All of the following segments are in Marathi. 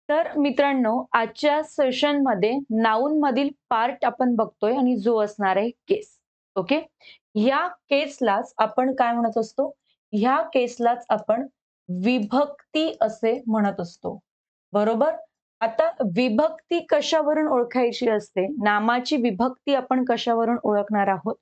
तर मित्रांनो, आजच्या सेशनमध्ये नाउन मधील पार्ट आपण बघतोय आणि जो असणार आहे केस. ओके. ह्या केसलाच आपण काय म्हणत असतो? ह्या केसलाच आपण विभक्ती असे म्हणत असतो. बरोबर? आता विभक्ती कशावरून ओळखायची असते? नामाची विभक्ती आपण कशावरून ओळखणार आहोत?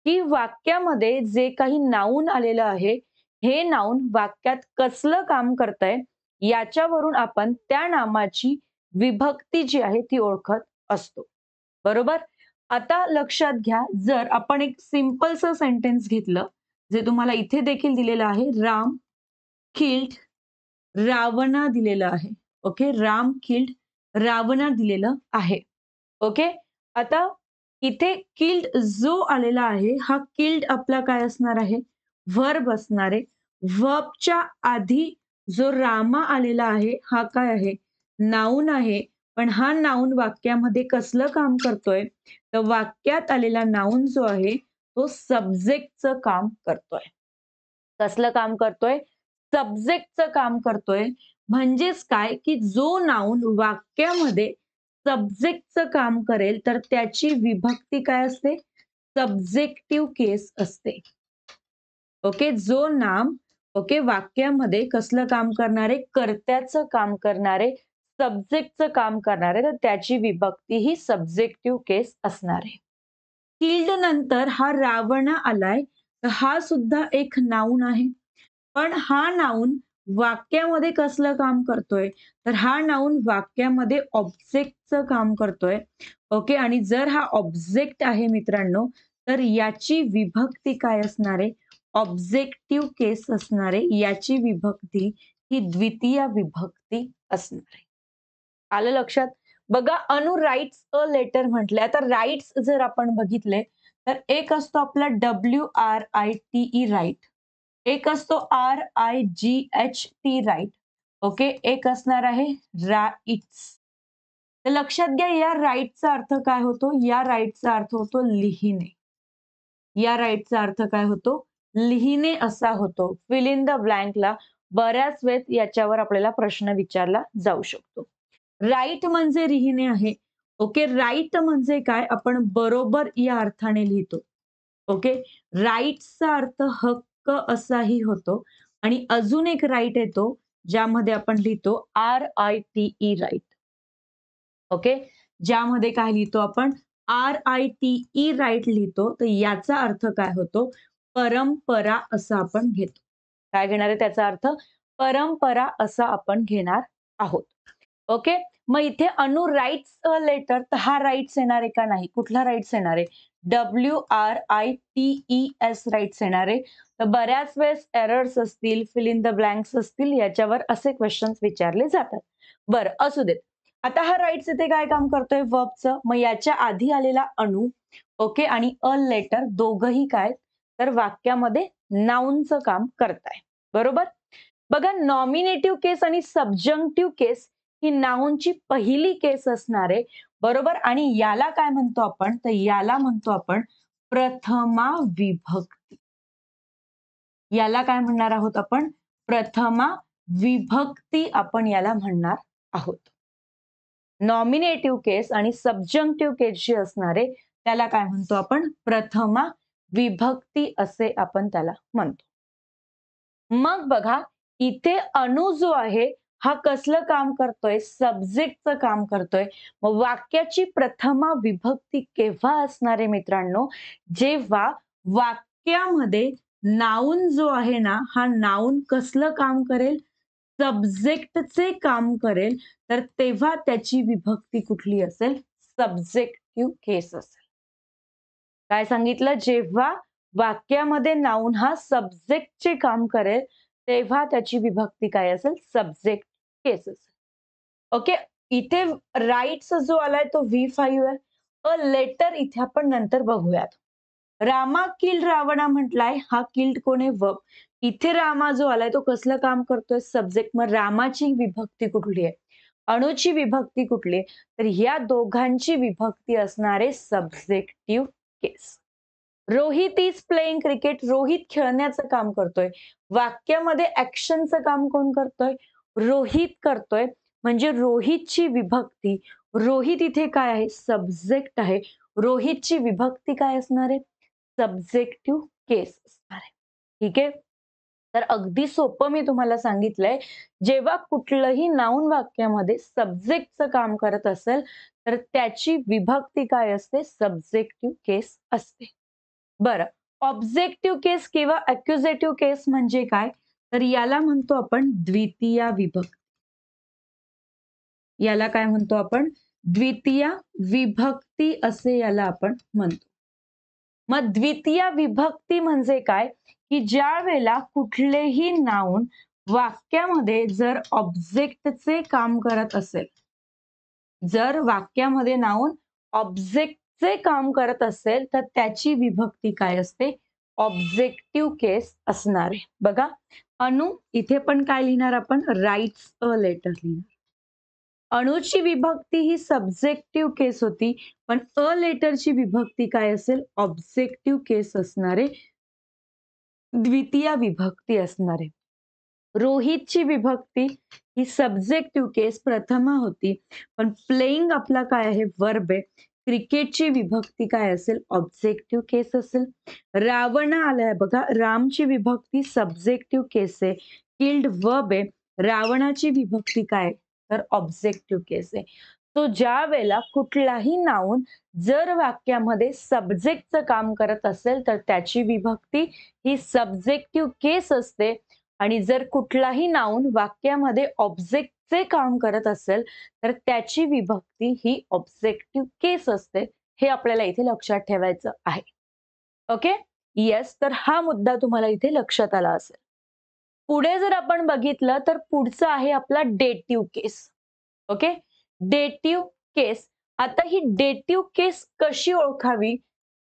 की वाक्यामध्ये जे काही नाउन आलेलं आहे, हे नाउन वाक्यात कसलं काम करतंय याच्यावरून आपण त्या नामाची विभक्ती जी आहे ती ओळखत असतो. बरोबर? आता लक्षात घ्या, जर आपण एक सिंपलचं सेंटेन्स घेतलं, जे तुम्हाला इथे देखील दिलेलं आहे, राम किल्ड रावणा दिलेलं आहे. ओके, राम किल्ड रावणा दिलेलं आहे. ओके. आता इथे किल्ड जो आलेला आहे, हा किल्ड आपला काय असणार आहे? व्हर्ब असणार आहे. व्हर्बच्या आधी जो रामा आलेला आहे, हा काय आहे? नाऊन आहे. पण हा नाऊन वाक्यामध्ये कसलं काम करतोय? तर वाक्यात आलेला नाऊन जो आहे, तो सब्जेक्टचं काम करतोय. कसलं काम करतोय? सब्जेक्टचं काम करतोय. म्हणजेच काय, की जो नाऊन वाक्यामध्ये सब्जेक्टचं काम करेल, तर त्याची विभक्ती काय असते? सब्जेक्टिव्ह केस असते. ओके. जो नाम वाक्यामध्ये कसलं काम करणारे? कर्त्याचं काम करणारे, सब्जेक्टचं काम करणारे, तर त्याची विभक्ती ही सब्जेक्टिव्ह केस असणार आहे. किल्ड नंतर हा रावण आलाय, तर हा सुद्धा एक नाऊन आहे. पण हा नाऊन वाक्यामध्ये कसलं काम करतोय? तर हा नाऊन वाक्यामध्ये ऑब्जेक्टचं काम करतोय. ओके. आणि जर हा ऑब्जेक्ट आहे मित्रांनो, तर याची विभक्ती काय असणार आहे? ऑब्जेक्टिव्ह केस असणार आहे. याची विभक्ती ही द्वितीय विभक्ती असणार आहे. आलं लक्षात? बघा, अनु राइट्स अ लेटर म्हटलंय. आता राइट्स जर आपण बघितले, तर एक असतो आपला WRITE राईट, एक असतो RIGHT राईट. ओके. एक असणार आहे राइट्स. तर लक्षात घ्या, या राईटचा अर्थ काय होतो? या राईटचा अर्थ होतो लिहिणे. या राईटचा अर्थ काय होतो? लिहिणे असा होतो. फिल इन द ब्लँकला बऱ्याच वेळेस याच्यावर आपल्याला प्रश्न विचारला जाऊ शकतो. राईट म्हणजे लिहिणे आहे. ओके. राईट म्हणजे काय? आपण बरोबर या अर्थाने लिहितो. ओके. राईटचा अर्थ हक्क असाही होतो. आणि अजून एक राईट येतो, ज्यामध्ये आपण लिहितो RITE राईट. ओके. ज्यामध्ये काय लिहितो आपण? RITE राईट लिहितो. तर याचा अर्थ काय होतो? परंपरा असा आपण घेतो. काय घेणार आहे त्याचा अर्थ? परंपरा असा आपण घेणार आहोत. ओके. मग इथे अनु राइट्स अ लेटर, तर हा राइट्स येणार आहे का? नाही. कुठला राइट्स येणार आहे? WRITES राइट्स येणार आहे. तर बऱ्याच वेळेस एरर्स असतील, फिल इन द ब्लँक्स असतील, याच्यावर असे क्वेश्चन्स विचारले जातात. बरं, असू देत. आता हा राइट्स इथे काय काम करतोय? वर्बचं. मग याच्या आधी आलेला अनु, ओके, आणि अ लेटर दोघंही काय? तर वाक्यामध्ये नाउनचं काम करताय. बरोबर? बघा, नॉमिनेटिव्ह केस आणि सब्जंक्टिव्ह केस ही नाउनची पहिली केस असणार आहे. बरोबर? आणि याला काय म्हणतो आपण? तर याला म्हणतो आपण प्रथमा विभक्ती. याला काय म्हणणार आहोत आपण? प्रथमा विभक्ती आपण याला म्हणणार आहोत. नॉमिनेटिव्ह केस आणि सब्जंक्टिव्ह केस जी असणार आहे, त्याला काय म्हणतो आपण? प्रथमा विभक्ती असे आपण त्याला म्हणतो. मग बघा, इथे अनु जो आहे, हा कसलं काम करतोय? सब्जेक्टचं काम करतोय. मग वाक्याची प्रथमा विभक्ती केव्हा असणार आहे मित्रांनो? जेव्हा वाक्यामध्ये नाउन जो आहे ना, हा नाउन कसलं काम करेल? सब्जेक्टचे काम करेल. तर तेव्हा त्याची विभक्ती कुठली असेल? सब्जेक्टिव्ह केस असेल. काय सांगितलं? जेव्हा वाक्यामध्ये नाउन हा सब्जेक्टचे काम करेल, तेव्हा त्याची विभक्ती काय असेल? सब्जेक्ट केस असेल. ओके. इथे राइट्स जो आलाय तो V5 आहे. अ लेटर इथे आपण नंतर बघूयात. रामा किल्ड रावणा म्हटलाय, हा किल्ड कोण आहे? वर्ब. इथे रामा जो आलाय तो कसलं काम करतोय? सब्जेक्ट. मग रामाची विभक्ती कुठली आहे? अणूची विभक्ती कुठली आहे? तर ह्या दोघांची विभक्ती असणारे subjective case. Rohit is playing cricket. Rohit खेळण्याचं काम करतोय. वाक्यामध्ये ऍक्शनचं काम कोण करतोय? रोहित करतोय. म्हणजे रोहितची विभक्ती, रोहित इथे काय आहे, सब्जेक्ट आहे. रोहितची विभक्ती काय असणार आहे, सब्जेक्टिव्ह केस असणार आहे. ठीक आहे. तर अगदी सोपं मी तुम्हाला सांगितलंय, जेव्हा कुठलंही नाउन वाक्यामध्ये सब्जेक्टचं काम करत असेल तर त्याची विभक्ती काय असते, सब्जेक्टिव्ह केस असते. बरं, ऑब्जेक्टिव्ह केस किंवा अक्युजेटिव्ह केस म्हणजे काय, तर याला म्हणतो आपण द्वितीया विभक्ती. याला काय म्हणतो आपण, द्वितीया विभक्ती असे याला आपण म्हणतो. मग द्वितीय विभक्ती म्हणजे काय, की ज्या वेळेला कुठलेही नाउन वाक्यामध्ये जर ऑब्जेक्टचे काम करत असेल, जर वाक्यामध्ये नाउन ऑब्जेक्टचे काम करत असेल तर त्याची विभक्ती काय असते, ऑब्जेक्टिव्ह केस असणार आहे. बघा, अनु इथे पण काय लिहिणार आपण, राइट्स अ लेटर लिहिणार. अणूची विभक्ती ही सब्जेक्टिव्ह केस होती, पण अ लेटरची विभक्ती काय असेल, ऑब्जेक्टिव्ह केस असणारे द्वितीय विभक्ती असणारे. रोहितची विभक्ती ही सब्जेक्टिव्ह केस प्रथमा होती, पण प्लेइंग आपला काय आहे, वर्ब आहे. क्रिकेटची विभक्ती काय असेल, ऑब्जेक्टिव्ह केस असेल. रावण आलाय बघा, रामची विभक्ती सब्जेक्टिव्ह केस आहे. किल्ड वर्ब आहे. रावणाची विभक्ती काय, तर ऑब्जेक्टिव्ह केस आहे. तो ज्या वेळेला कुठलाही नाउन जर वाक्यामध्ये सब्जेक्टचं काम करत असेल तर त्याची विभक्ती ही सब्जेक्टिव्ह केस असते, आणि जर कुठलाही नाउन वाक्यामध्ये ऑब्जेक्टचे काम करत असेल तर त्याची विभक्ती ही ऑब्जेक्टिव्ह केस असते. हे आपल्याला इथे लक्षात ठेवायचं आहे. Okay, yes. तर हा मुद्दा तुम्हाला इथे लक्षात आला असेल. पुढे जर आपण बघितलं तर पुढचं आहे आपला डेटिव्ह केस. ओके, डेटिव्ह केस. आता ही डेटिव्ह केस कशी ओळखावी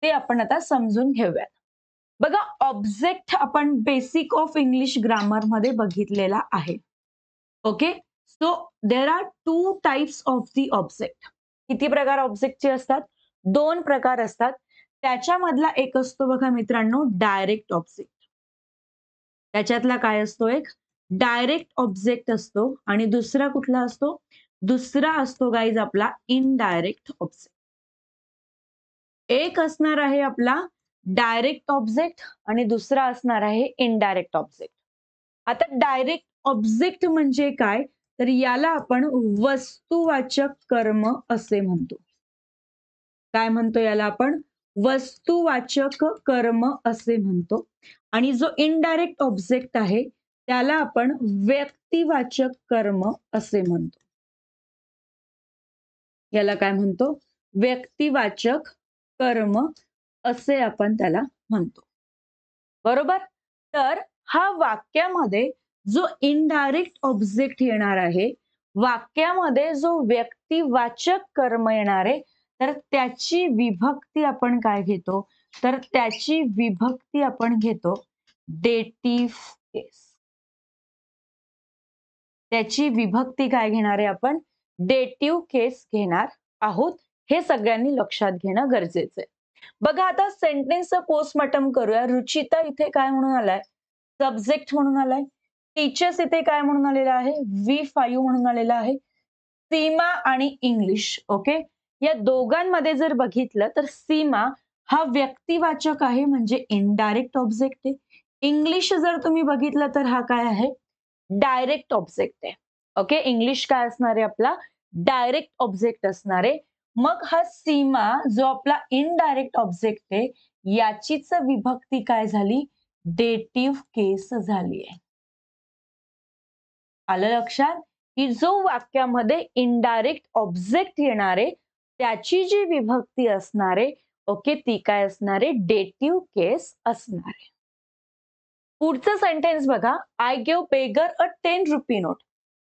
ते आपण आता समजून घेऊयात. बघा, ऑब्जेक्ट आपण बेसिक ऑफ इंग्लिश ग्रामर मध्ये बघितलेला आहे. Okay, so there are two types of the object. किती प्रकार ऑब्जेक्टचे असतात, दोन प्रकार असतात. त्याच्यामधला एक असतो बघा मित्रांनो, डायरेक्ट ऑब्जेक्ट. त्याच्यातला काय असतो, एक डायरेक्ट ऑब्जेक्ट असतो, आणि दुसरा कुठला असतो, दुसरा असतो गाईज आपला इनडायरेक्ट ऑब्जेक्ट. एक असणार आहे आपला डायरेक्ट ऑब्जेक्ट आणि दुसरा असणार आहे इनडायरेक्ट ऑब्जेक्ट. आता डायरेक्ट ऑब्जेक्ट म्हणजे काय, तर याला आपण वस्तुवाचक कर्म असे म्हणतो. काय म्हणतो याला आपण, वस्तुवाचक कर्म असे म्हणतो. आणि जो इनडायरेक्ट ऑब्जेक्ट आहे त्याला आपण व्यक्तिवाचक कर्म असे म्हणतो. याला काय म्हणतो, व्यक्तिवाचक कर्म असे आपण त्याला म्हणतो. बरोबर. तर हा वाक्यामध्ये जो इनडायरेक्ट ऑब्जेक्ट येणार आहे, वाक्यामध्ये जो व्यक्तिवाचक कर्म येणार आहे, तर त्याची विभक्ती आपण काय घेतो, तर त्याची विभक्ती आपण घेतो डेटिव्ह केस. त्याची विभक्ती काय घेणार आहे आपण, डेटिव्ह केस घेणार आहोत. हे सगळ्यांनी लक्षात घेणं गरजेचं आहे. बघा, आता सेंटेन्सचं पोस्टमॉर्टम करूया. रुचिता इथे काय म्हणून आलाय, सब्जेक्ट म्हणून आलाय. टीचर्स इथे काय म्हणून आलेला आहे, V5 म्हणून आलेला आहे. सीमा आणि इंग्लिश. ओके, या दोघांमध्ये जर बघितलं तर सीमा हा व्यक्तिवाचक आहे, म्हणजे इनडायरेक्ट ऑब्जेक्ट आहे. इंग्लिश जर तुम्ही बघितलं तर हा काय आहे, डायरेक्ट ऑब्जेक्ट आहे. ओके, इंग्लिश काय असणार आहे आपला, डायरेक्ट ऑब्जेक्ट असणार आहे. मग हा सीमा जो आपला इनडायरेक्ट ऑब्जेक्ट आहे याचीच विभक्ती काय झाली, डेटिव्ह केस झाली आहे. आलं लक्षात, की जो वाक्यामध्ये इनडायरेक्ट ऑब्जेक्ट येणार आहे त्याची जी विभक्ती असणार आहे, ओके, ती काय असणार आहे, डेटिव्ह केस असणार आहे. पुढचं सेंटेन्स बघा, I give beggar a 10 rupee note.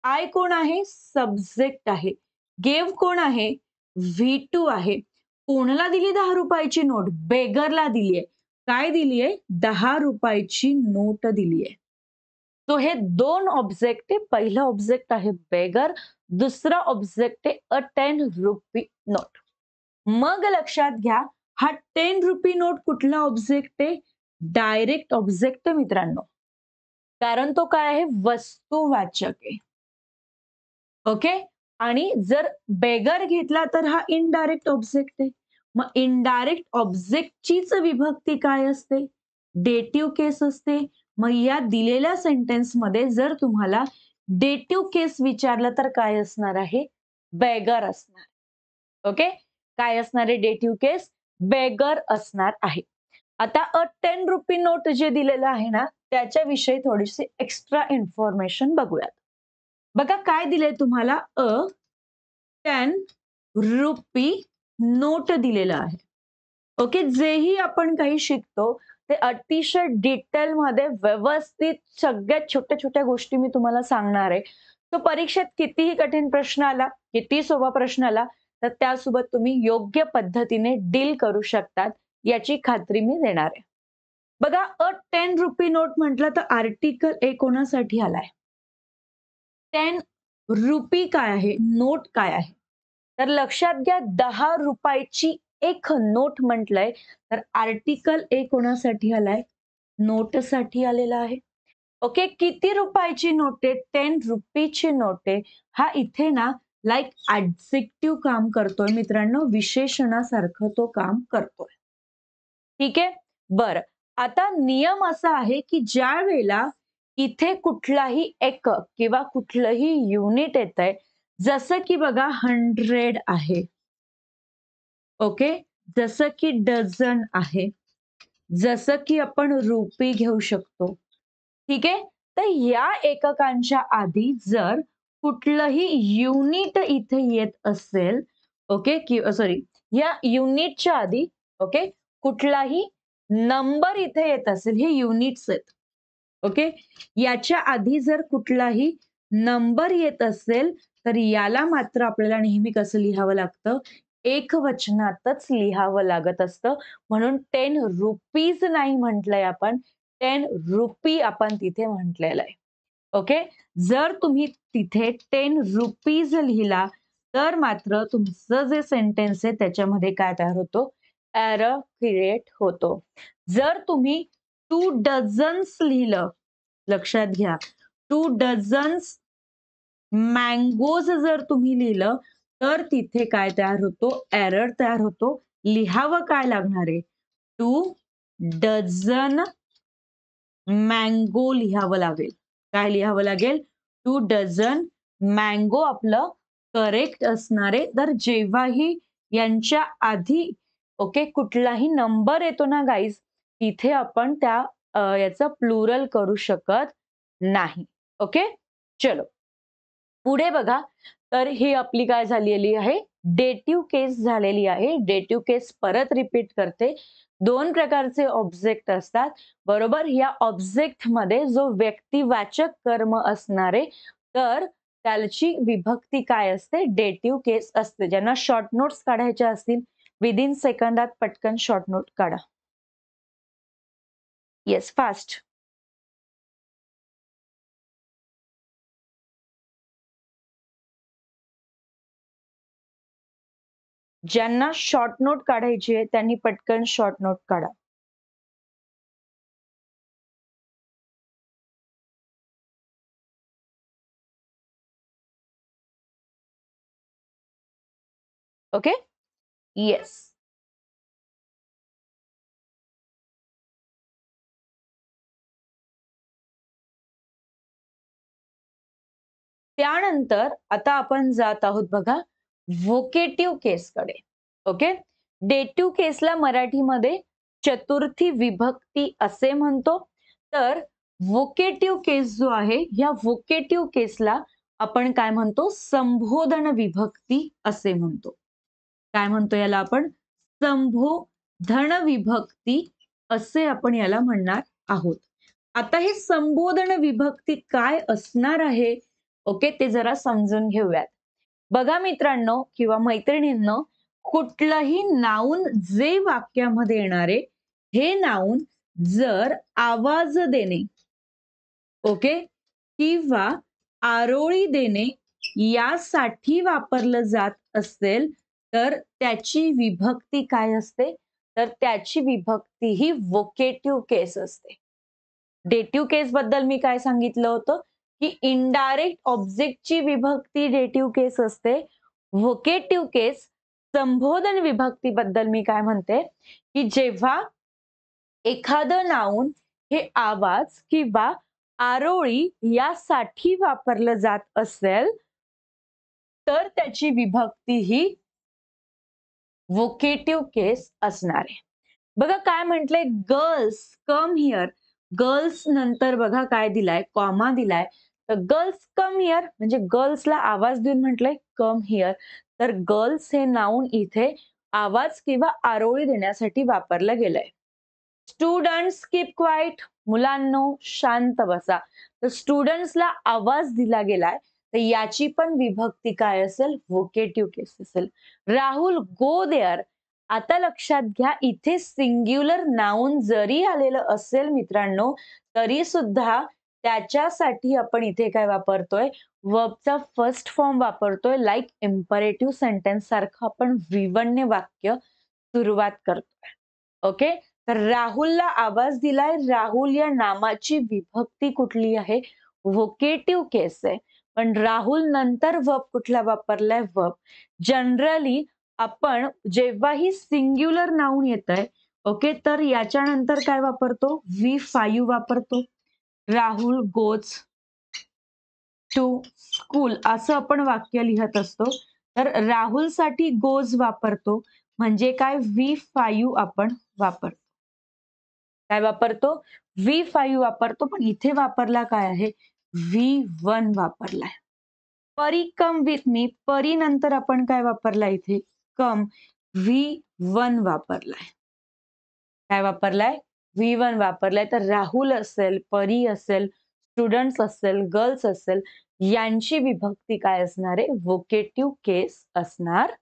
I कोण आहे, सब्जेक्ट आहे. गिव्ह कोण आहे, V2 आहे. कोणाला दिली 10 रुपयाची नोट, बेगरला दिली आहे. काय दिली आहे, 10 रुपयाची नोट दिली आहे. तो हे दोन ऑब्जेक्ट आहे. पहिला ऑब्जेक्ट आहे बेगर, दुसरा ऑब्जेक्ट आहे अ 10 रुपी नोट. मग लक्षात घ्या, हा 10 रुपी नोट कुठला ऑब्जेक्ट आहे, डायरेक्ट ऑब्जेक्ट आहे मित्रांनो, कारण तो काय आहे, वस्तुवाचक आहे. ओके. आणि जर बेगर घेतला तर हा इनडायरेक्ट ऑब्जेक्ट आहे. मग इनडायरेक्ट ऑब्जेक्टचीच विभक्ती काय असते? डेटिव्ह केस असते. मग या दिलेल्या सेंटेन्समध्ये जर तुम्हाला डेटिव्ह केस विचारलं तर काय असणार आहे? बेगर असणार. ओके. काय असणार आहे डेटिव्ह केस? बेगर असणार आहे. आता अ 10 रुपी नोट जे दिलेलं आहे ना, त्याच्याविषयी थोडीशी एक्स्ट्रा इन्फॉर्मेशन बघूयात. बघा काय दिलंय तुम्हाला? अ 10 रुपी नोट दिलेलं आहे. ओके. जेही आपण काही शिकतो ते अतिशय डिटेलमध्ये व्यवस्थित सगळ्यात छोट्या-छोट्या गोष्टी मी तुम्हाला सांगणार आहे. तो परीक्षेत कितीही कठीण प्रश्न आला, कितीही सोपा प्रश्न आला, तर त्यासोबत तुम्ही योग्य पद्धतीने डील करू शकतात, याची खात्री मी देणार आहे. बघा अ 10 रुपी नोट म्हटलं तर आर्टिकल ए कोणासाठी आलाय? 10 रुपी काय आहे? नोट काय आहे? तर लक्षात घ्या 10 रुपयाची एक नोट म्हटलंय, तर आर्टिकल ए कोणासाठी आलाय? नोटसाठी आलेला आहे. ओके. किती रुपयाची नोट आहे? 10 रुपीची नोट आहे. हा इथे ना लाइक ॲडजेक्टिव्ह काम करतोय मित्रांनो, विशेषणासारखं तो काम करतोय. ठीक आहे. बरं. आता नियम असा आहे, की ज्या वेळेला इथे कुठलाही एकक किंवा कुठलंही युनिट येतंय, जसं की बघा 100 आहे. ओके. जसं की डझन आहे. जसं की आपण रुपी घेऊ शकतो. ठीक आहे. तर या एककांच्या आधी जर कुठलंही युनिट इथे येत असेल, ओके, की सॉरी, या युनिटच्या आधी ओके कुठलाही नंबर इथे येत असेल, हे युनिट्स आहेत. ओके. याच्या आधी जर कुठलाही नंबर येत असेल, तर याला मात्र आपल्याला नेहमी कसं लिहावं लागतं? एकवचनातच लिहावं लागत असतं. म्हणून 10 रुपीज नाही म्हटलंय आपण, 10 रुपी आपण तिथे म्हटलेलं आहे. ओके. जर तुम्ही तिथे 10 रुपीज लिहिला, तर मात्र तुमचं जे सेंटेन्स आहे त्याच्यामध्ये काय तयार होतो? एरर क्रिएट होतो. जर तुम्ही 2 डझन्स लिहिलं, लक्षात घ्या 2 डझन्स मँगोज जर तुम्ही लिहिलं, तर तिथे काय तयार होतो? एरर तयार होतो. लिहावं काय लागणार आहे? 2 डझन मँगो लिहावं लागेल. काय लिहावं लागेल? 2 डझन मँगो आपलं करेक्ट असणार आहे. तर जेव्हाही यांच्या आधी ओके कुठलाही नंबर येतो ना गाईज, तिथे आपण त्या याचं प्लुरल करू शकत नाही. ओके. चलो. पुढे बघा, तर ही आपली काय झालेली आहे? डेटिव्ह केस झालेली आहे. डेटिव्ह केस परत रिपीट करते. 2 प्रकारचे ऑब्जेक्ट असतात. बरोबर. या ऑब्जेक्टमध्ये जो व्यक्तिवाचक कर्म असणारे, तर त्याची विभक्ती काय असते? डेटिव्ह केस असते. ज्यांना शॉर्ट नोट्स काढायच्या असतील, विदिन सेकंदात पटकन शॉर्ट नोट काढा. Yes, fast. ज्यांना शॉर्ट नोट काढायची आहे, त्यांनी पटकन शॉर्ट नोट काढा. ओके? येस. त्यानंतर आता आपण जात आहोत बघा व्होकेटिव्ह केसकडे. ओके. डेटिव्ह केसला मराठीमध्ये चतुर्थी विभक्ती असे म्हणतो. तर व्होकेटिव्ह केस जो आहे, या व्होकेटिव्ह केसला आपण काय म्हणतो? संबोधन विभक्ती असे म्हणतो. काय म्हणतो याला आपण? संबोधन विभक्ती असे आपण याला म्हणणार आहोत. आता हे संबोधन विभक्ती काय असणार आहे? ओके, ते जरा समजून घेऊयात. बघा मित्रांनो किंवा मैत्रिणींनो, कुठलंही नाऊन जे वाक्यामध्ये येणारे, हे नाऊन जर आवाज देणे, ओके, किंवा आरोळी देणे यासाठी वापरलं जात असेल, तर त्याची विभक्ती काय असते? तर त्याची विभक्ती ही व्होकेटिव्ह केस असते. डेटिव्ह केस बद्दल मी काय सांगितलं होतं? की इनडायरेक्ट ऑब्जेक्टची विभक्ती डेटिव्ह केस असते. व्होकेटिव्ह केस संबोधन विभक्तीबद्दल मी काय म्हणते, की जेव्हा एखादं नाउन हे आवाज किंवा आरोळी यासाठी वापरलं जात असेल, तर त्याची विभक्ती ही व्होकेटिव्ह केस असणार आहे. बघा काय म्हटलंय, गर्ल्स कम हिअर. गर्ल्स नंतर बघा काय दिलाय, कॉमा दिलाय. तर गर्ल्स कम हिअर म्हणजे गर्ल्सला आवाज देऊन म्हटलंय कम हिअर. तर गर्ल्स हे नाउन इथे आवाज किंवा आरोळी देण्यासाठी वापरलं गेलंय. Students keep quiet. मुलांनो शांत बसा. तर स्टुडंट्सला आवाज दिला गेलाय, तर याची पण विभक्ती काय असेल, व्होकेटिव्ह केस असेल. Rahul go there. आता लक्षात घ्या, इथे सिंग्युलर नाउन जरी आलेलं असेल मित्रांनो, तरी सुद्धा त्याच्यासाठी आपण इथे काय वापरतोय, वर्बचा फर्स्ट फॉर्म वापरतोय. लाईक इम्परेटिव्ह सेंटेन्स सारखं आपण V1 ने वाक्य सुरुवात करतोय. ओके. तर राहुलला आवाज दिलाय. राहुल या नामाची विभक्ती कुठली आहे, व्होकेटिव्ह केस आहे. पण राहुल नंतर वर्ब कुठला वापरलाय, वर्ब. जनरली आपण जेव्हाही सिंग्युलर नाउन येतंय, ओके, तर याच्यानंतर काय वापरतो, V5 वापरतो. राहुल गोज टू स्कूल असं आपण वाक्य लिहत असतो. तर राहुलसाठी गोज वापरतो म्हणजे काय, V5 आपण वापरतो. काय वापरतो, V5 वापरतो. पण इथे वापरला काय आहे, V1 वापरलाय. परी कम विथ मी. परी नंतर आपण काय वापरलाय इथे, कम. V1 वापरलाय. काय वापरलाय, V1 वापरलाय. तर राहुल असेल, परी असेल, स्टुडंट्स असेल, गर्ल्स असेल, यांची विभक्ती काय असणार आहे, व्होकेटिव्ह केस असणार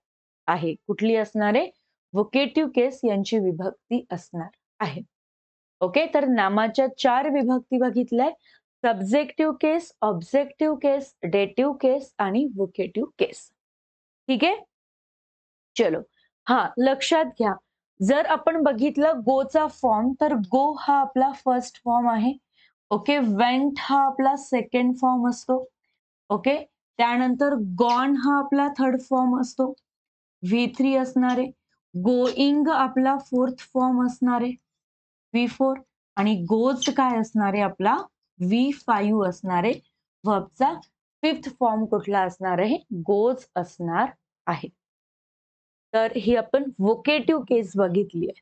आहे. कुठली असणार आहे, व्होकेटिव्ह केस यांची विभक्ती असणार आहे. ओके. तर नामाच्या 4 विभक्ती बघितल्या, सब्जेक्टिव्ह केस, ऑब्जेक्टिव्ह केस, डेटिव्ह केस आणि व्होकेटिव्ह केस. ठीक आहे. चलो. हा लक्षात घ्या, जर आपण बघितलं गोचा फॉर्म, तर गो हा आपला फर्स्ट फॉर्म आहे. ओके. वेंट हा आपला सेकंड फॉर्म असतो. ओके. त्यानंतर गॉन हा आपला थर्ड फॉर्म असतो. V3 असणार आहे. गोइंग आपला फोर्थ फॉर्म असणार आहे, V4. आणि गोज काय असणार आहे आपला, V5 असणार आहे. व्हर्बचा फिफ्थ फॉर्म कुठला असणार आहे, गोज असणार आहे. तर ही आपण व्होकेटिव्ह केस बघितली आहे.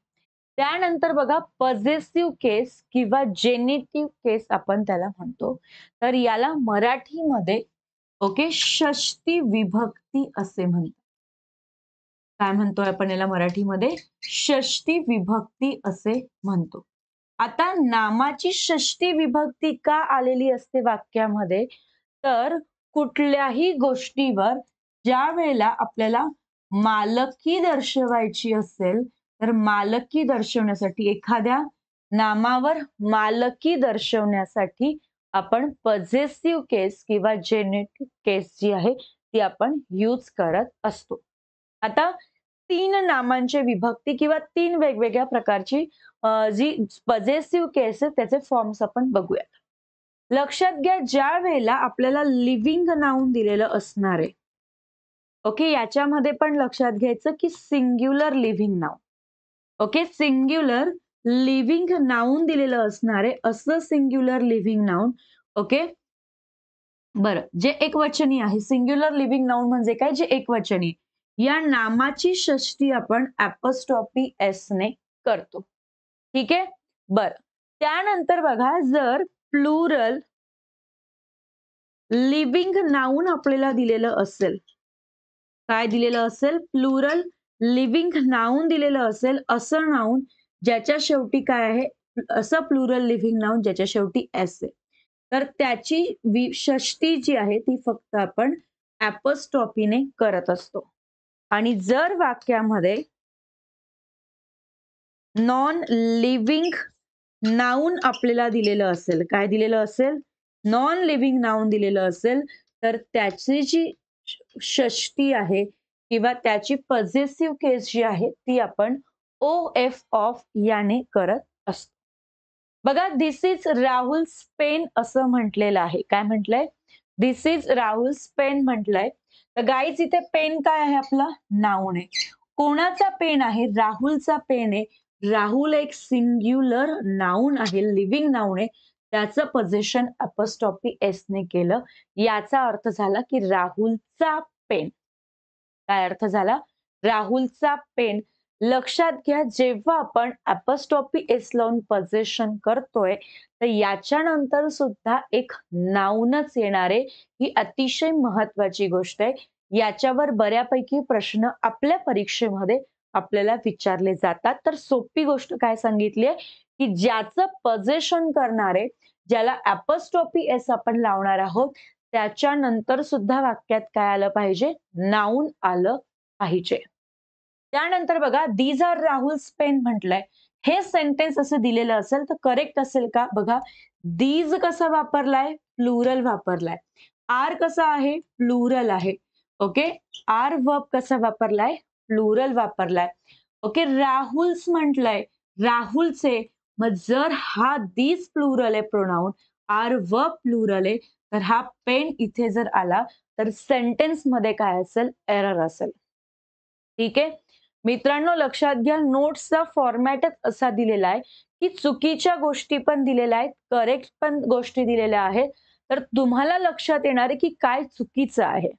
त्यानंतर बघा पॉझेसिव्ह केस किंवा जेनेटिव्ह केस आपण त्याला म्हणतो. तर याला मराठीमध्ये ओके षष्टी विभक्ती असे म्हणतात. काय म्हणतोय आपण याला मराठीमध्ये, षष्टी विभक्ती असे म्हणतो. आता नामाची षष्टी विभक्ती का आलेली असते वाक्यामध्ये, तर कुठल्याही गोष्टीवर ज्या वेळेला आपल्याला मालकी दर्शवायची असेल, तर मालकी दर्शवण्यासाठी, एखाद्या नामावर मालकी दर्शवण्यासाठी आपण पॉझेसिव्ह केस किंवा जेनेटिव्ह केस जी आहे ती आपण यूज करत असतो. आता 3 नामांची विभक्ती किंवा 3 वेगवेगळ्या प्रकारची जी पॉझेसिव्ह केस आहे त्याचे फॉर्म्स आपण बघूयात. लक्षात घ्या, ज्या वेळेला आपल्याला लिव्हिंग नाउन दिलेलं असणार आहे, ओके, याच्यामध्ये पण लक्षात घ्यायचं की singular living noun. Okay. Singular living noun दिलेलं असणार आहे, असं सिंग्युलर लिव्हिंग नाउन. ओके. बरं, जे एकवचनी आहे, सिंग्युलर लिव्हिंग नाउन म्हणजे काय, जे एकवचनी, या नामाची षष्टी आपण ॲपॉस्ट्रॉफी एस ने करतो. ठीक आहे. बरं, त्यानंतर बघा, जर प्लुरल लिव्हिंग नाउन आपल्याला दिलेलं असेल, काय दिलेलं असेल, प्लुरल लिव्हिंग नाउन दिलेलं असेल, असं नाउन ज्याच्या शेवटी काय आहे, असं प्लुरल लिव्हिंग नाउन ज्याच्या शेवटी एस आहे, तर त्याची षष्टी जी आहे ती फक्त आपण ॲपॉस्ट्रॉफीने करत असतो. आणि जर वाक्यामध्ये नॉन लिव्हिंग नाउन आपल्याला दिलेलं असेल, काय दिलेलं असेल, नॉन लिव्हिंग नाउन दिलेलं असेल, तर त्याची जी षष्टी आहे किंवा त्याची पॉझेसिव्ह केस जी आहे ती आपण OF ऑफ याने करत असतो. बघा, दिस इज राहुल पेन असं म्हटलेलं आहे. काय म्हटलंय, दिस इज राहुल्स पेन म्हटलंय. तर गाईज इथे पेन काय आहे आपला? नाऊन आहे. कोणाचा पेन आहे? राहुलचा पेन आहे. राहुल एक सिंग्युलर नाऊन आहे, लिव्हिंग नाऊन आहे. त्याचं पोझिशन अपॉस्ट्रॉफी एस ने केलं. याचा अर्थ झाला की राहुलचा पेन. काय अर्थ झाला? राहुलचा पेन. लक्षात घ्या, जेव्हा आपण अपॉस्ट्रॉफी एस लावून पोझिशन करतोय तर याच्यानंतर सुद्धा एक नाऊनच येणार आहे. ही अतिशय महत्वाची गोष्ट आहे. याच्यावर बऱ्यापैकी प्रश्न आपल्या परीक्षेमध्ये आपल्याला विचारले जातात. तर सोपी गोष्ट काय सांगितली आहे की ज्याचं पोझिशन करणारे, ज्याला अपॉस्ट्रॉफी एस आपण लावणार आहोत, त्याच्यानंतर सुद्धा वाक्यात काय आलं पाहिजे? नाऊन आलं पाहिजे. त्यानंतर बघा, दीज आर राहुल्स पेन म्हटलंय. हे सेंटेन्स असं दिलेलं असेल तर करेक्ट असेल का? बघा, दीज कसा वापरलाय? प्लुरल वापरलाय. आर कसा आहे? प्लुरल आहे. ओके. आर वर्ब कसा वापरलाय? प्लुरल वापरलाय. ओके. राहुल्स म्हटलंय, राहुलचे. मग जर हा दीज प्लुरल आहे प्रोनाउन, आर वर्ब प्लुरल आहे, तर हा पेन इथे जर आला तर सेंटेन्स मध्ये काय असेल? एरर असेल. ठीक आहे. मित्रांनो लक्षात घ्या, नोट्सचा फॉर्मॅटच असा दिलेला आहे की चुकीच्या गोष्टी पण दिलेल्या आहेत, करेक्ट पण गोष्टी दिलेल्या आहेत. तर तुम्हाला लक्षात येणार आहे की काय चुकीचं आहे,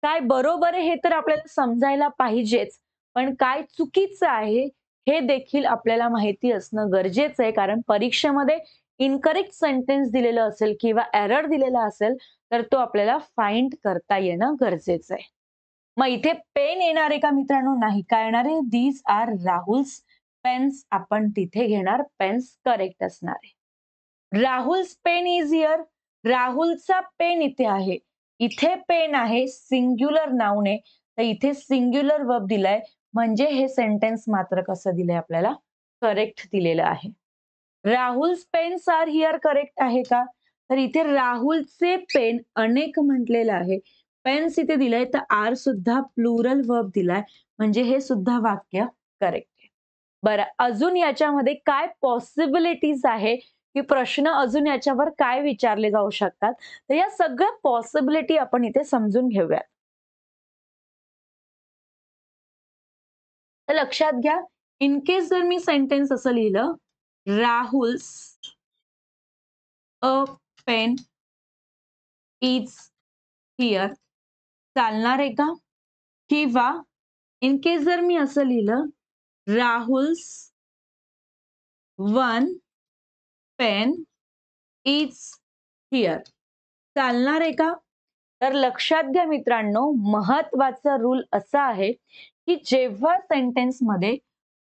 काय बरोबर आहे, हे तर आपल्याला समजायला पाहिजेच. पण काय चुकीचं आहे हे देखील आपल्याला माहिती असणं गरजेचं आहे. कारण परीक्षेमध्ये इनकरेक्ट सेंटेन्स दिलेलं असेल किंवा एरर दिलेला असेल तर तो आपल्याला फाइंड करता येणं गरजेचं आहे. मग इथे पेन येणार आहे का मित्रांनो? नाही. काय येणार आहे? दीज आर राहुल्स पेन्स आपण तिथे घेणार. पेन्स करेक्ट असणार आहे. Rahul's pen is here. राहुलचा पेन इथे आहे. इथे पेन आहे, सिंग्युलर नाउन आहे. तर इथे सिंग्युलर वर्ब दिलाय, म्हणजे हे सेंटेन्स मात्र कसं दिलंय आपल्याला? करेक्ट दिलेलं आहे. Rahul's pens are here correct आहे का? तर इथे राहुलचे पेन अनेक म्हटलेलं आहे. पेन्स इथे दिलंय तर आर सुद्धा प्लुरल वर्ब दिलाय, म्हणजे हे सुद्धा वाक्य करेक्ट आहे. बरं, अजून याच्यामध्ये काय पॉसिबिलिटीज आहे की प्रश्न अजून याच्यावर काय विचारले जाऊ शकतात? तर या सगळ्या पॉसिबिलिटी आपण इथे समजून घेऊया. तर लक्षात घ्या, इन केस जर मी सेंटेन्स असं लिहिलं, Rahul's a pen is here, चालणार आहे का? किंवा इन केस जर मी असं लिहिलं, Rahul's one pen is here, चालणार आहे का? तर लक्षात घ्या मित्रांनो, महत्वाचा रूल असा आहे की जेव्हा सेंटेन्स मध्ये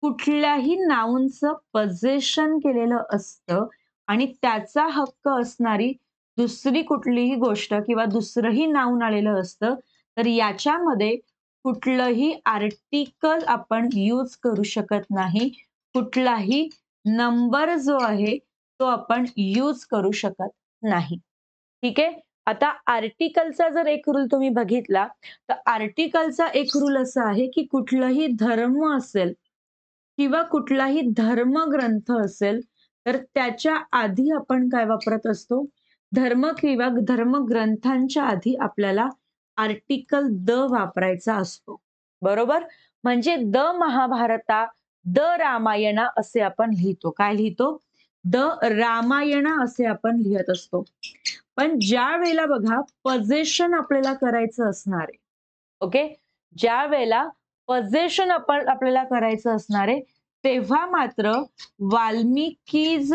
कुठल्याही नाउनचं पोझिशन केलेलं असतं आणि त्याचा हक्क असणारी दुसरी कुठलीही गोष्ट किंवा दुसरंही नाउन आलेलं असतं, तर याच्यामध्ये कुठलंही आर्टिकल आपण यूज करू शकत नाही. कुठलाही नंबर जो आहे तो आपण यूज करू शकत नाही. ठीक आहे. आता आर्टिकलचा जर एक रूल तुम्ही बघितला तर आर्टिकलचा एक रूल असा आहे की कुठलाही धर्म असेल किंवा कुठलाही धर्मग्रंथ असेल तर त्याच्या आधी आपण काय वापरत असतो? धर्म किंवा धर्मग्रंथांच्या आधी आपल्याला आर्टिकल द वापरायचा असतो. बरोबर? म्हणजे द महाभारता, द रामायणा असे आपण लिहितो. काय लिहितो? द रामायणा असे आपण लिहत असतो. पण ज्या वेळेला बघा पोझिशन आपल्याला करायचं असणार आहे. ओके. ज्या वेळेला पोझिशन आपल्याला करायचं असणार आहे तेव्हा मात्र वाल्मिकीज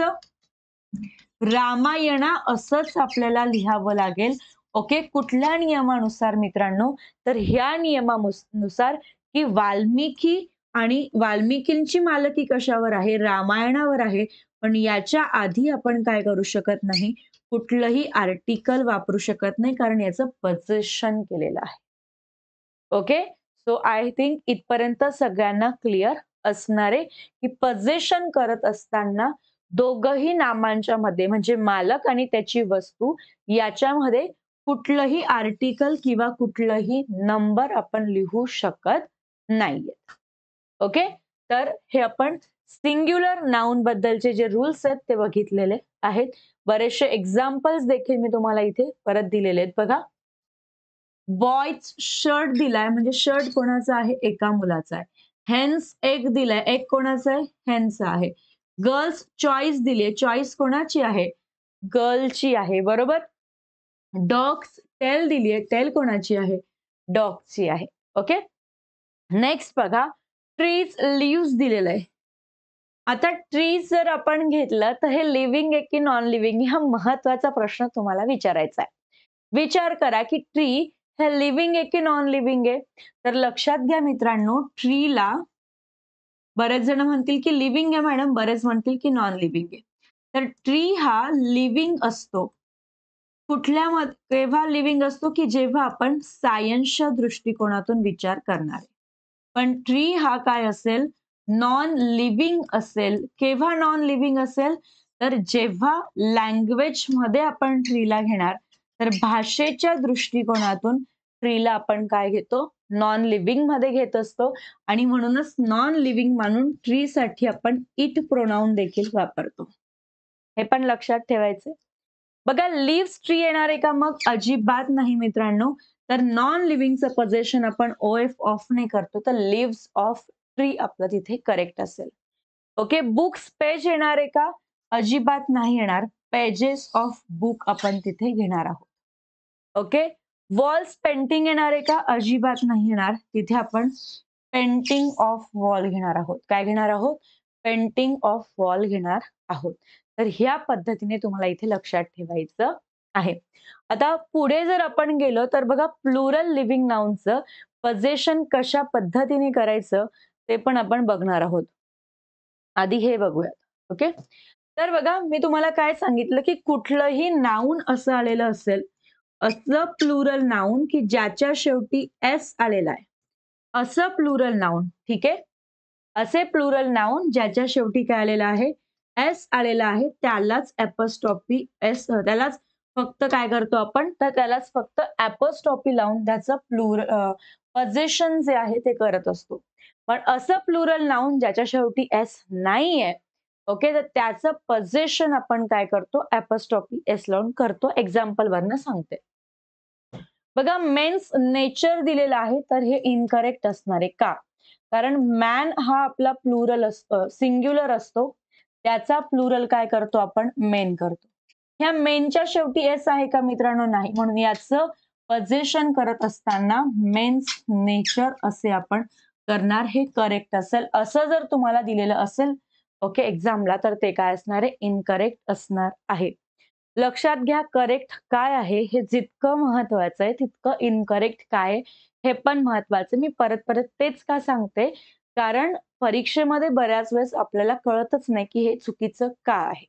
रामायणा असंच आपल्याला लिहावं लागेल. ओके. कुठल्या नियमानुसार मित्रांनो? तर ह्या नियमानुसार की वाल्मिकी आणि वाल्मिकींची मालकी कशावर आहे? रामायणावर आहे. पण याच्या आधी आपण काय करू शकत नाही? कुठलंही आर्टिकल वापरू शकत नाही, कारण याचं पोझिशन केलेलं आहे. ओके. सो आय थिंक इथपर्यंत सगळ्यांना क्लिअर असणार आहे की पोझिशन करत असताना दोघही नामांच्या मध्ये म्हणजे मालक आणि त्याची वस्तू याच्यामध्ये कुठलंही आर्टिकल किंवा कुठलंही नंबर आपण लिहू शकत नाहीये. ओके. तर हे आपण सिंग्युलर नाउन बद्दलचे जे रूल्स आहेत ते बघितलेले आहेत. बरेचसे एक्झाम्पल्स देखील मी तुम्हाला इथे परत दिलेले आहेत बघा. बॉयज शर्ट दिलाय म्हणजे शर्ट कोणाचा आहे? एका मुलाचा आहे. हेन्स एग दिलाय, एग कोणाचा आहे? हेनचा आहे. गर्ल्स चॉईस दिली, चॉईस कोणाची आहे? गर्लची आहे, बरोबर. डॉग्स टेल दिलीये, टेल कोणाची आहे? डॉगची आहे. ओके. नेक्स्ट बघा, ट्रीज लिव्स दिलेलं आहे. आता ट्रीज जर आपण घेतलं तर हे लिव्हिंग आहे की नॉन लिव्हिंग हा महत्वाचा प्रश्न तुम्हाला विचारायचा आहे. विचार करा की ट्री हे लिव्हिंग आहे की नॉन लिव्हिंग आहे? तर लक्षात घ्या मित्रांनो, ट्रीला बरेच जण म्हणतील की लिव्हिंग आहे मॅडम, बरेच म्हणतील की नॉन लिव्हिंग आहे. तर ट्री हा लिव्हिंग असतो. केव्हा लिव्हिंग असतो? की जेव्हा आपण सायन्सच्या दृष्टिकोनातून विचार करणार आहे. पण ट्री हा काय असेल? नॉन लिव्हिंग असेल. केव्हा नॉन लिव्हिंग असेल? तर जेव्हा लँग्वेज मध्ये आपण ट्रीला घेणार, तर भाषेच्या दृष्टिकोनातून ट्रीला आपण काय घेतो? नॉन लिव्हिंग मध्ये घेत असतो आणि म्हणूनच नॉन लिव्हिंग मानून ट्री साठी आपण इट प्रोनाउन देखील वापरतो. हे पण लक्षात ठेवायचे. बघा, लिव्स ट्री येणार आहे का? मग अजिबात नाही मित्रांनो. तर नॉन लिव्हिंगचं पोझिशन आपण ओएफ ऑफ ने करतो, तर लिव्स ऑफ ट्री आपलं तिथे करेक्ट असेल. ओके. बुक्स पेज येणार आहे का? अजिबात नाही येणार. पेजेस ऑफ बुक आपण तिथे घेणार आहोत. ओके. वॉल्स पेंटिंग येणार आहे का? अजिबात नाही येणार. तिथे आपण पेंटिंग ऑफ वॉल घेणार आहोत. काय घेणार आहोत? पेंटिंग ऑफ वॉल घेणार आहोत. तर ह्या पद्धतीने तुम्हाला इथे लक्षात ठेवायचं आहे. आता पुढे जर आपण गेलो तर बघा, प्लुरल लिव्हिंग नाउनचं पोझिशन कशा पद्धतीने करायचं ते पण आपण बघणार आहोत. आधी हे बघूयात. ओके. तर बघा, मी तुम्हाला काय सांगितलं की कुठलंही नाउन असं आलेलं असेल, असं प्लुरल नाउन की ज्याच्या शेवटी एस आलेला आहे, असं प्लुरल नाउन. ठीक आहे. असे प्लुरल नाउन ज्याच्या शेवटी काय आलेलं आहे? एस आलेला आहे, त्यालाच ऍपोस्ट्रॉफी एस, त्यालाच फक्त काय करतो आपण? तर त्यालाच फक्त ऍपोस्ट्रॉफी लावून त्याचं पोझिशन जे आहे ते करत असतो. पण असं प्लुरल नाउन ज्याच्या शेवटी एस नाहीये, ओके, तर त्याचं पोझिशन आपण काय करतो? ऍपोस्ट्रॉफी एस लावून करतो. एक्झाम्पल वरनं सांगते. बघा, मेन्स नेचर दिलेलं आहे, तर हे इनकरेक्ट असणार आहे. का? कारण मॅन हा आपला प्लुरल असतो, सिंग्युलर असतो. त्याचा प्लुरल काय करतो आपण? मेन करतो. ह्या मेनच्या शेवटी एस आहे का मित्रांनो? नाही. म्हणून याचं पोझिशन करत असताना मेन्स नेचर असे आपण करणार, हे करेक्ट असेल. असं जर तुम्हाला दिलेलं असेल ओके एक्झामला, तर ते काय असणार आहे? इनकरेक्ट असणार आहे. लक्षात घ्या, करेक्ट काय आहे हे जितकं महत्वाचं आहे तितकं इनकरेक्ट काय हे पण महत्वाचं. मी परत परत तेच का सांगते? कारण परीक्षेमध्ये बऱ्याच वेळेस आपल्याला कळतच नाही की हे चुकीचं का आहे.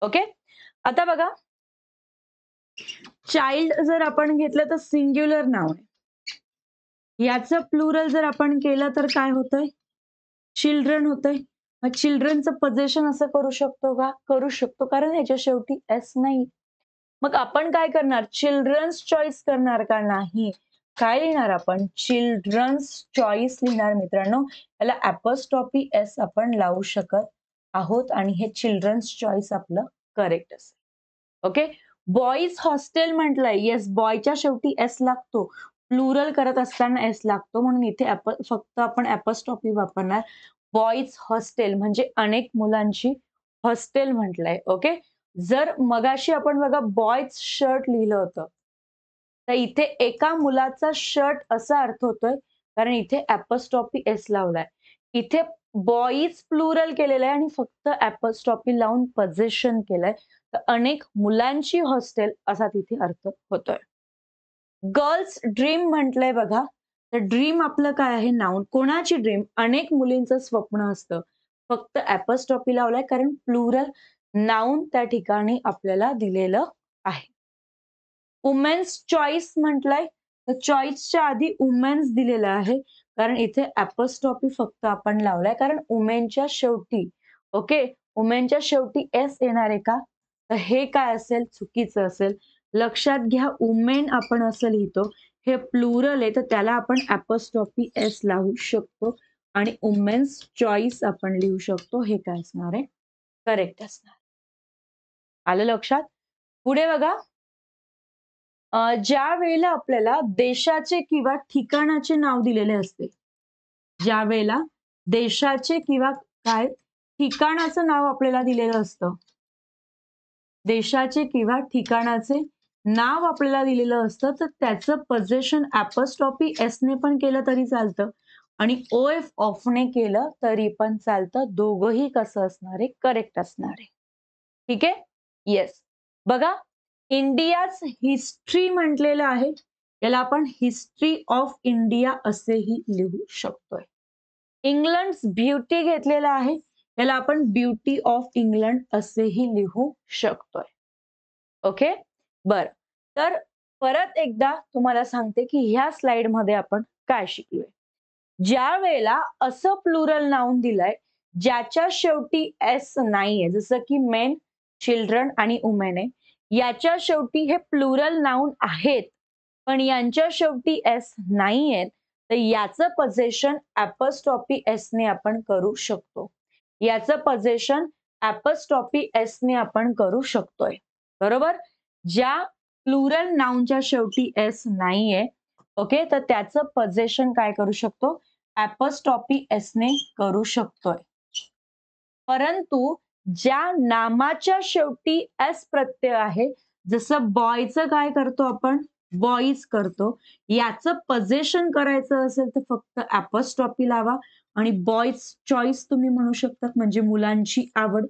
ओके. आता बघा, चाइल्ड जर आपण घेतलं तर सिंग्युलर नाव आहे. याचं प्लुरल जर आपण केलं तर काय होतंय? चिल्ड्रन होतंय. मग चिल्ड्रनचं पोझिशन असं करू शकतो का? करू शकतो, कारण ह्याच्या शेवटी एस नाही. मग आपण काय करणार? चिल्ड्रन्स चॉईस करणार का? नाही. काय लिहिणार आपण? चिल्ड्रन्स चॉईस लिहिणार मित्रांनो. याला ऍपोस्ट्रॉफी एस आपण लावू शकत आहोत आणि हे चिल्ड्रन्स चॉईस आपलं करेक्ट असेल. ओके. बॉईज हॉस्टेल म्हटलंय. येस, बॉयच्या शेवटी एस लागतो. प्लुरल करत असताना एस लागतो, म्हणून इथे फक्त आपण ऍपोस्ट्रॉफी वापरणार. बॉईज हॉस्टेल म्हणजे अनेक मुलांची हॉस्टेल म्हटलंय. ओके. जर मगाशी आपण बघा बॉयज शर्ट लिहिलं होतं, तर इथे एका मुलाचा शर्ट असा अर्थ होतोय, कारण इथे ऍपोस्ट्रॉफी एस लावलाय. इथे बॉईज प्लुरल केलेलं आहे आणि फक्त ऍपोस्ट्रॉफी लावून पोझिशन केलंय, तर अनेक मुलांची हॉस्टेल असा तिथे अर्थ होतोय. गर्ल्स ड्रीम म्हटलंय बघा, तर ड्रीम आपलं काय आहे? नाउन. कोणाची ड्रीम? अनेक मुलींचं स्वप्न असतं. फक्त ऍपोस्ट्रॉफी लावलाय कारण प्लुरल नाउन त्या ठिकाणी आपल्याला दिलेलं आहे. वुमेन्स चॉईस म्हटलंय, तर चॉईसच्या आधी वुमेन्स दिलेलं आहे, कारण इथे ऍपोस्ट्रॉफी फक्त आपण लावलाय, कारण वुमेनच्या शेवटी ओके, वुमेनच्या शेवटी एस येणार आहे का? तर हे काय असेल? चुकीचं असेल. लक्षात घ्या, वुमेन आपण असं लिहितो, हे प्लुरल आहे, तर त्याला आपण ऍपोस्ट्रॉफी एस लावू शकतो. आणि वुमेन्स चॉईस आपण लिहू शकतो. हे काय असणार आहे? करेक्ट असणार. आलं लक्षात? पुढे बघा. ज्या वेळेला आपल्याला देशाचे किंवा ठिकाणाचे नाव दिलेले असते, ज्या वेळेला देशाचे किंवा काय ठिकाणाचं नाव आपल्याला दिलेलं असतं, देशाचे किंवा ठिकाणाचे नाव आपल्याला दिलेलं असतं, तर त्याचं पोझिशन अपॉस्ट्रॉफी एस ने पण केलं तरी चालतं आणि OF ऑफने केलं तरी पण चालतं. दोघंही कसं असणार आहे? करेक्ट असणार आहे. ठीक आहे. येस. बघा, इंडियाज हिस्ट्री म्हटलेलं आहे, याला आपण हिस्ट्री ऑफ इंडिया असेही लिहू शकतोय. इंग्लंड ब्युटी घेतलेला आहे, याला आपण ब्युटी ऑफ इंग्लंड असेही लिहू शकतोय. ओके. बर, तर परत एकदा तुम्हाला सांगते की ह्या स्लाइड मध्ये आपण काय शिकलोय. ज्या वेळेला असं प्लुरल नाउन दिलंय ज्याच्या शेवटी एस नाहीये, जसं की मेन, चिल्ड्रन आणि वुमेन आहे, याच्या शेवटी हे प्लुरल नाउन आहेत पण यांच्या शेवटी एस नाहीयेत, तर याचं पोझिशन अपॉस्ट्रॉफी एस ने आपण करू शकतो. याचं पोझिशन अपॉस्ट्रॉफी एस ने आपण करू शकतोय. बरोबर. ज्या प्लुरल नाउनच्या शेवटी एस नाहीये, ओके, तर त्याचं पोझिशन काय करू शकतो? अपॉस्ट्रॉफी एस ने करू शकतोय. परंतु ज्या नामाच्या शेवटी एस प्रत्यय आहे, जसं बॉयचं काय करतो आपण? बॉईज करतो. याचं पोझिशन करायचं असेल तर फक्त अपॉस्ट्रॉफी लावा आणि बॉईज चॉईस तुम्ही म्हणू शकतात, म्हणजे मुलांची आवड.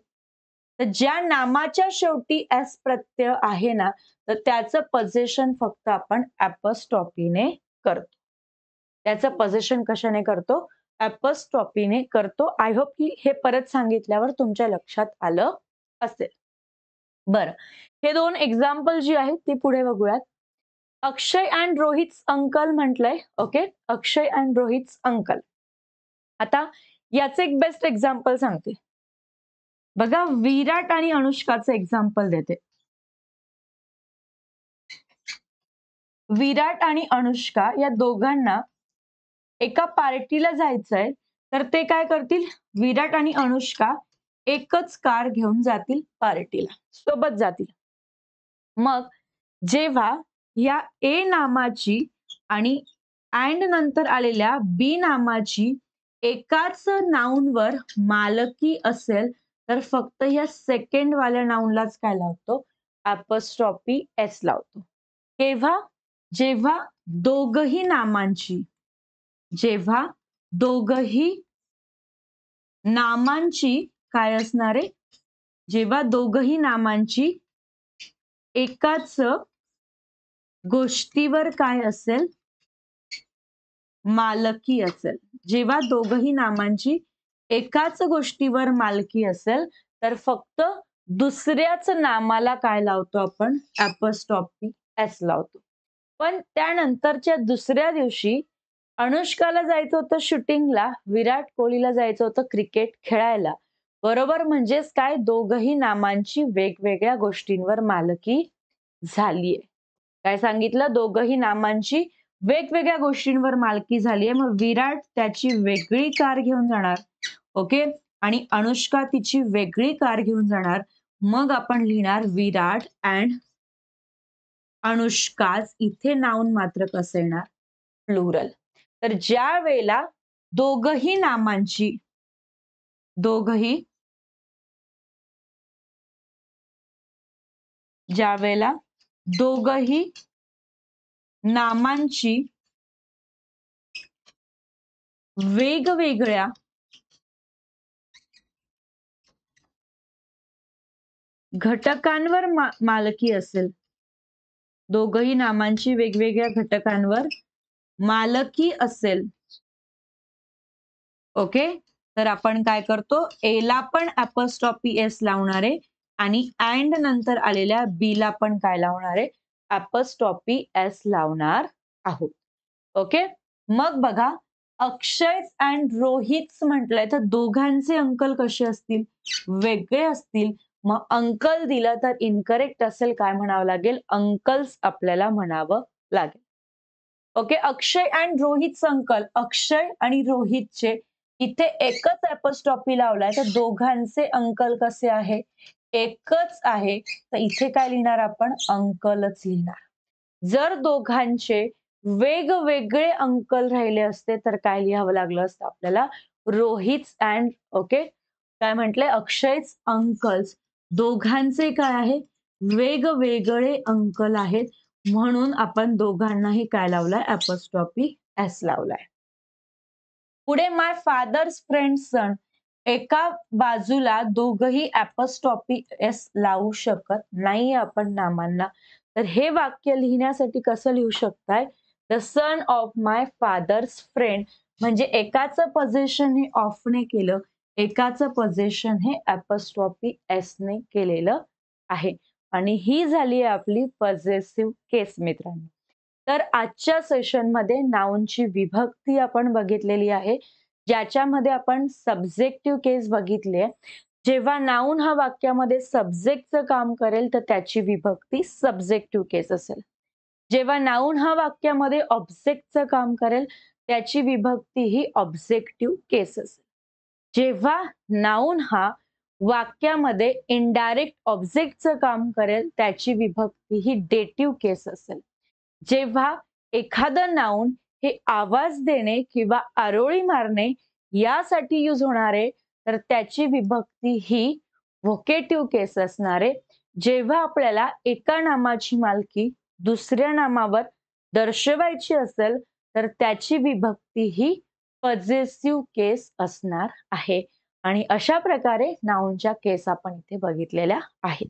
तर ज्या नामाच्या शेवटी एस प्रत्यय आहे ना, तर त्याचं पोझिशन फक्त आपण अपॉस्ट्रॉफीने करतो. त्याचं पोझिशन कशाने करतो? अपॉस्ट्रॉफीने करतो. आय होप की हे परत सांगितल्यावर तुमच्या लक्षात आलं असेल. बरं, हे दोन एक्झाम्पल जी आहेत ती पुढे बघूयात. अक्षय अँड रोहित अंकल म्हटलंय. Okay, Akshay and Rohit uncle. आता याचे एक बेस्ट एक्झाम्पल सांगते. बघा, विराट आणि अनुष्काचं एक्झाम्पल देते. विराट आणि अनुष्का या दोघांना एका पार्टीला जायचंय, तर ते काय करतील? विराट आणि अनुष्का एकच कार घेऊन जातील पार्टीला, सोबत जातील. मग जेव्हा या ए नामाची आणि अँड नंतर आलेल्या बी नामाची एकाच नाउनवर मालकी असेल, तर फक्त या सेकंड वाल्या नाउनलाच काय लावतो? अपॉस्ट्रॉफी एस लावतो. केव्हा? जेव्हा दोघही नामांची, जेव्हा दोघही नामांची काय असणार आहे? जेव्हा दोघही नामांची एकाच गोष्टीवर काय असेल? मालकी असेल. जेव्हा दोघही नामांची एकाच गोष्टीवर मालकी असेल, तर फक्त दुसऱ्याच नामाला काय लावतो आपण? अपॉस्ट्रॉफी एस लावतो. पण त्यानंतरच्या दुसऱ्या दिवशी अनुष्काला जायचं होतं शूटिंगला, विराट कोहलीला जायचं होतं क्रिकेट खेळायला. बरोबर, म्हणजेच काय? दोघही नामांची वेगवेगळ्या गोष्टींवर मालकी झालीये. काय सांगितलं? दोघही नामांची वेगवेगळ्या गोष्टींवर मालकी झालीये. मग विराट त्याची वेगळी कार घेऊन जाणार, ओके, आणि अनुष्का तिची वेगळी कार घेऊन जाणार. मग आपण लिहिणार विराट अँड अनुष्काज. इथे नाउन मात्र कसं येणार? प्लुरल. तर ज्या वेळेला दोघही नामांची, ज्या वेळेला दोघही नामांची वेगवेगळ्या घटकांवर मालकी असेल, दोघही नामांची वेगवेगळ्या घटकांवर मालकी असेल, ओके, तर आपण काय करतो? ए ला पण अपॉस्ट्रॉफी एस लावणार आहे आणि अँड नंतर आलेल्या बी ला पण काय लावणार आहे? अपॉस्ट्रॉफी एस लावणार आहोत. ओके. मग बघा, अक्षय अँड रोहित म्हटलंय, तर दोघांचे अंकल कसे असतील? वेगळे असतील. मग अंकल दिलं तर इनकरेक्ट असेल, काय म्हणावं लागेल? अंकल्स आपल्याला म्हणावं लागेल. Okay. Akshay and Rohit uncle, Akshay आणि रोहितचे इथे एकच अपॉस्ट्रॉफी लावलाय तर दोघांचे अंकल कसे आहे? एकच आहे. तर इथे काय लिहिणार आपण? अंकलच लिहिणार. जर दोघांचे वेगवेगळे अंकल राहिले असते तर काय लिहावं लागलं असतं आपल्याला? रोहित अँड ओके काय म्हटलंय? अक्षयच अंकल्स. दोघांचे काय आहे? वेगवेगळे अंकल आहेत. म्हणून आपण दोघांनाही काय लावलाय? अपॉस्ट्रॉफी एस लावलाय. पुढे माय फादर्स फ्रेंड सन. एका बाजूला दोघही अपॉस्ट्रॉफी एस लावू शकत नाही आपण नामांना. तर हे वाक्य लिहिण्यासाठी कसं लिहू शकताय? The son of my father's friend म्हणजे एकाचं पोझिशन हे ऑफने केलं, एकाचं पोझिशन हे अपॉस्ट्रॉफी एस ने केलेलं आहे. आणि ही झाली आपली पॉझेसिव्ह केस मित्रांनो. तर आजच्या सेशनमध्ये नाउनची विभक्ती आपण बघितलेली आहे, ज्याच्यामध्ये आपण सब्जेक्टिव्ह केस बघितली आहे. जेव्हा नाउन हा वाक्यामध्ये सब्जेक्टचं काम करेल तर त्याची विभक्ती सब्जेक्टिव्ह केस असेल. जेव्हा नाउन हा वाक्यामध्ये ऑब्जेक्टचं काम करेल त्याची विभक्ती ही ऑब्जेक्टिव्ह केस असेल. जेव्हा नाउन हा वाक्यामध्ये इनडायरेक्ट ऑब्जेक्टचं काम करेल त्याची विभक्ती ही डेटिव्ह केस असेल. जेव्हा एखादं नाउन हे आवाज देणे किंवा आरोळी मारणे यासाठी यूज होणारे तर त्याची विभक्ती ही व्होकेटिव्ह केस असणारे. जेव्हा आपल्याला एका नामाची मालकी दुसऱ्या नामावर दर्शवायची असेल तर त्याची विभक्ती ही पॉझेसिव्ह केस असणार आहे. आणि अशा प्रकारे नाउनच्या केस आपण इथे बघितलेल्या आहेत.